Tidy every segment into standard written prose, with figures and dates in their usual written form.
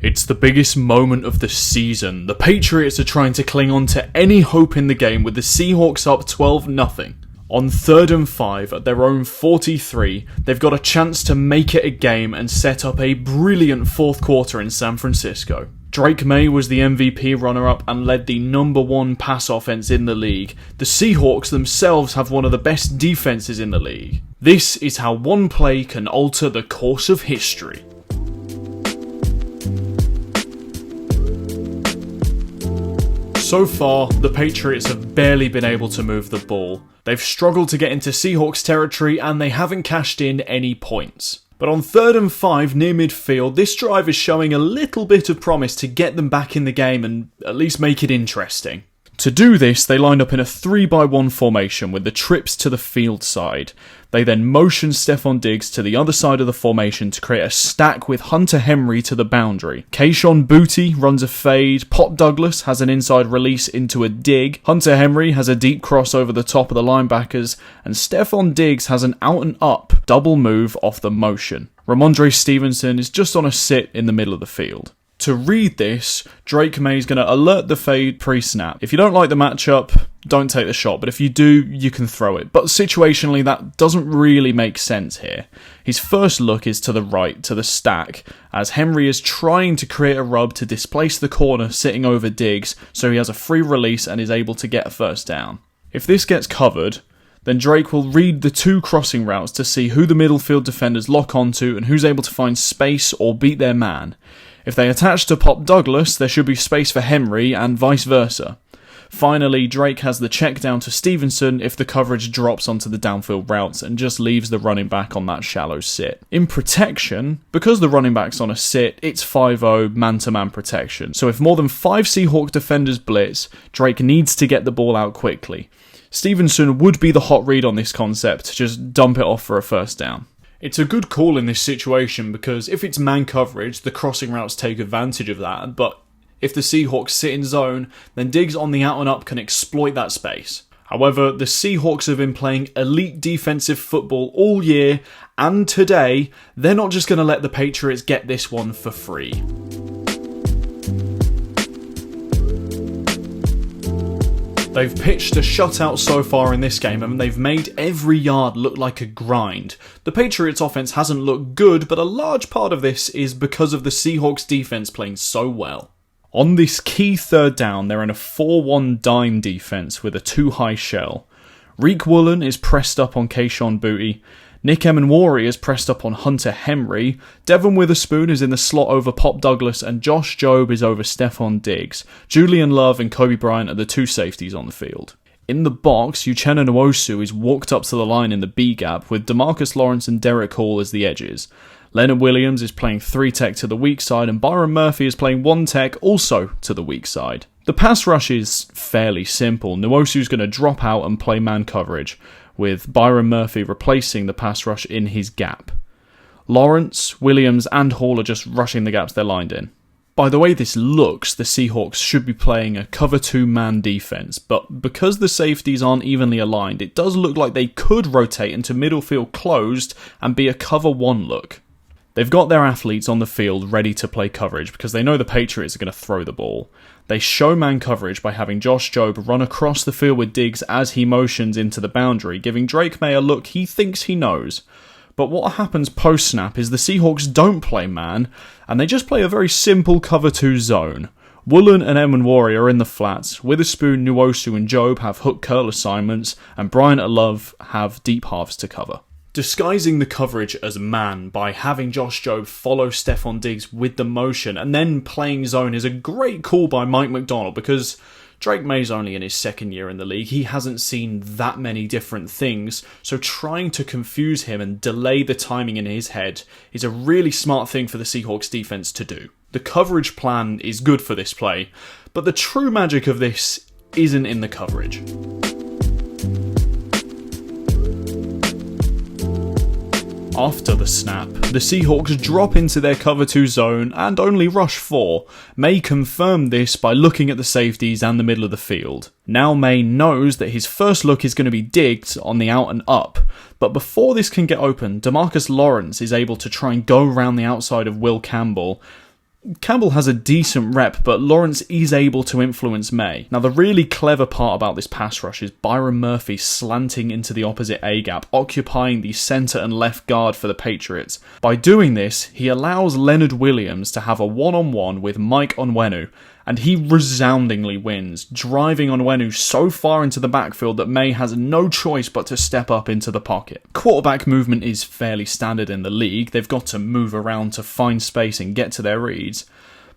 It's the biggest moment of the season. The Patriots are trying to cling on to any hope in the game with the Seahawks up 12-0. On 3rd and 5 at their own 43, they've got a chance to make it a game and set up a brilliant fourth quarter in San Francisco. Drake Maye was the MVP runner-up and led the #1 pass offense in the league. The Seahawks themselves have one of the best defenses in the league. This is how one play can alter the course of history. So far, the Patriots have barely been able to move the ball. They've struggled to get into Seahawks territory and they haven't cashed in any points. But on 3rd and 5 near midfield, this drive is showing a little bit of promise to get them back in the game and at least make it interesting. To do this, they lined up in a 3-by-1 formation with the trips to the field side. They then motioned Stefon Diggs to the other side of the formation to create a stack with Hunter Henry to the boundary. Kayshon Boutte runs a fade, Pop Douglas has an inside release into a dig, Hunter Henry has a deep cross over the top of the linebackers, and Stefon Diggs has an out and up double move off the motion. Ramondre Stevenson is just on a sit in the middle of the field. To read this, Drake Maye is going to alert the fade pre-snap. If you don't like the matchup, don't take the shot, but if you do, you can throw it. But situationally, that doesn't really make sense here. His first look is to the right, to the stack, as Henry is trying to create a rub to displace the corner sitting over Diggs, so he has a free release and is able to get a first down. If this gets covered, then Drake will read the two crossing routes to see who the middle field defenders lock onto and who's able to find space or beat their man. If they attach to Pop Douglas, there should be space for Henry and vice versa. Finally, Drake has the check down to Stevenson if the coverage drops onto the downfield routes and just leaves the running back on that shallow sit. In protection, because the running back's on a sit, it's 5-0 man-to-man protection. So if more than 5 Seahawk defenders blitz, Drake needs to get the ball out quickly. Stevenson would be the hot read on this concept, just dump it off for a first down. It's a good call in this situation because if it's man coverage, the crossing routes take advantage of that, but if the Seahawks sit in zone, then Diggs on the out and up can exploit that space. However, the Seahawks have been playing elite defensive football all year, and today, they're not just going to let the Patriots get this one for free. They've pitched a shutout so far in this game and they've made every yard look like a grind. The Patriots offense hasn't looked good, but a large part of this is because of the Seahawks defense playing so well. On this key 3rd down, they're in a 4-1 dime defense with a 2-high shell. Reek Woolen is pressed up on Kayshon Boutte. Nick Emenwari is pressed up on Hunter Henry, Devon Witherspoon is in the slot over Pop Douglas, and Josh Jobe is over Stefon Diggs. Julian Love and Kobe Bryant are the 2 safeties on the field. In the box, Uchenna Nwosu is walked up to the line in the B-gap with DeMarcus Lawrence and Derek Hall as the edges. Leonard Williams is playing 3-tech to the weak side, and Byron Murphy is playing 1-tech also to the weak side. The pass rush is fairly simple. Nwosu's going to drop out and play man coverage, with Byron Murphy replacing the pass rush in his gap. Lawrence, Williams and Hall are just rushing the gaps they're lined in. By the way this looks, the Seahawks should be playing a cover 2 man defense, but because the safeties aren't evenly aligned, it does look like they could rotate into middle field closed and be a cover 1 look. They've got their athletes on the field ready to play coverage because they know the Patriots are going to throw the ball. They show man coverage by having Josh Jobe run across the field with Diggs as he motions into the boundary, giving Drake Maye a look he thinks he knows. But what happens post-snap is the Seahawks don't play man, and they just play a very simple cover 2 zone. Woolen and Emenwari are in the flats, Witherspoon, Nwosu and Jobe have hook curl assignments, and Bryant and Love have deep halves to cover. Disguising the coverage as man by having Josh Jobe follow Stefon Diggs with the motion and then playing zone is a great call by Mike MacDonald because Drake Maye's only in his 2nd year in the league. He hasn't seen that many different things, so trying to confuse him and delay the timing in his head is a really smart thing for the Seahawks defense to do. The coverage plan is good for this play, but the true magic of this isn't in the coverage. After the snap, the Seahawks drop into their cover 2 zone and only rush 4. Maye confirmed this by looking at the safeties and the middle of the field. Now Maye knows that his first look is going to be Diggs on the out and up, but before this can get open, DeMarcus Lawrence is able to try and go around the outside of Will Campbell, Campbell has a decent rep, but Lawrence is able to influence Maye. Now, the really clever part about this pass rush is Byron Murphy slanting into the opposite A-gap, occupying the centre and left guard for the Patriots. By doing this, he allows Leonard Williams to have a one-on-one with Mike Onwenu, and he resoundingly wins, driving Onwenu so far into the backfield that Maye has no choice but to step up into the pocket. Quarterback movement is fairly standard in the league. They've got to move around to find space and get to their reads.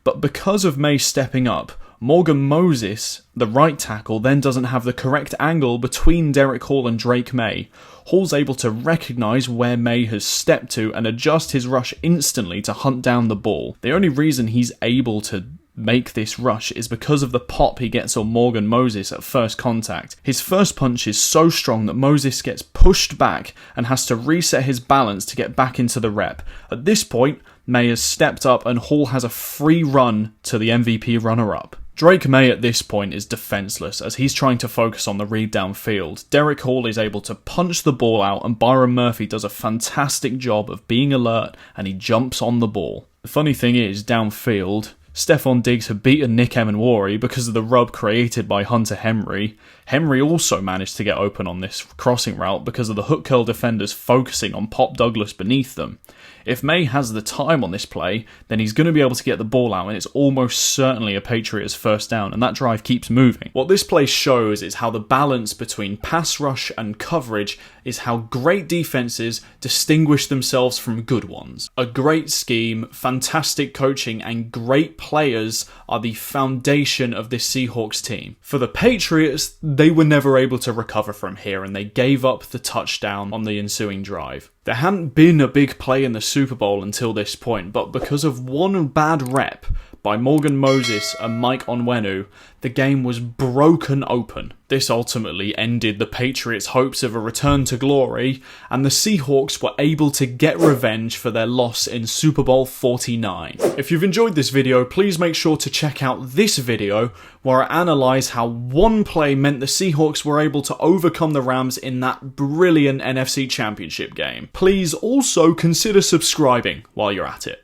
But because of Maye stepping up, Morgan Moses, the right tackle, then doesn't have the correct angle between Derek Hall and Drake Maye. Hall's able to recognise where Maye has stepped to and adjust his rush instantly to hunt down the ball. The only reason he's able to make this rush is because of the pop he gets on Morgan Moses at first contact. His first punch is so strong that Moses gets pushed back and has to reset his balance to get back into the rep. At this point, Maye has stepped up and Hall has a free run to the MVP runner-up. Drake Maye at this point is defenceless as he's trying to focus on the read downfield. Derek Hall is able to punch the ball out and Byron Murphy does a fantastic job of being alert and he jumps on the ball. The funny thing is, downfield, Stephon Diggs had beaten Nick Emenwari because of the rub created by Hunter Henry. Henry also managed to get open on this crossing route because of the hook curl defenders focusing on Pop Douglas beneath them. If Maye has the time on this play, then he's going to be able to get the ball out and it's almost certainly a Patriots first down and that drive keeps moving. What this play shows is how the balance between pass rush and coverage is how great defenses distinguish themselves from good ones. A great scheme, fantastic coaching and great players are the foundation of this Seahawks team. For the Patriots, they were never able to recover from here and they gave up the touchdown on the ensuing drive. There hadn't been a big play in the Super Bowl until this point, but because of one bad rep by Morgan Moses and Mike Onwenu, the game was broken open. This ultimately ended the Patriots' hopes of a return to glory, and the Seahawks were able to get revenge for their loss in Super Bowl 49. If you've enjoyed this video, please make sure to check out this video where I analyse how one play meant the Seahawks were able to overcome the Rams in that brilliant NFC Championship game. Please also consider subscribing while you're at it.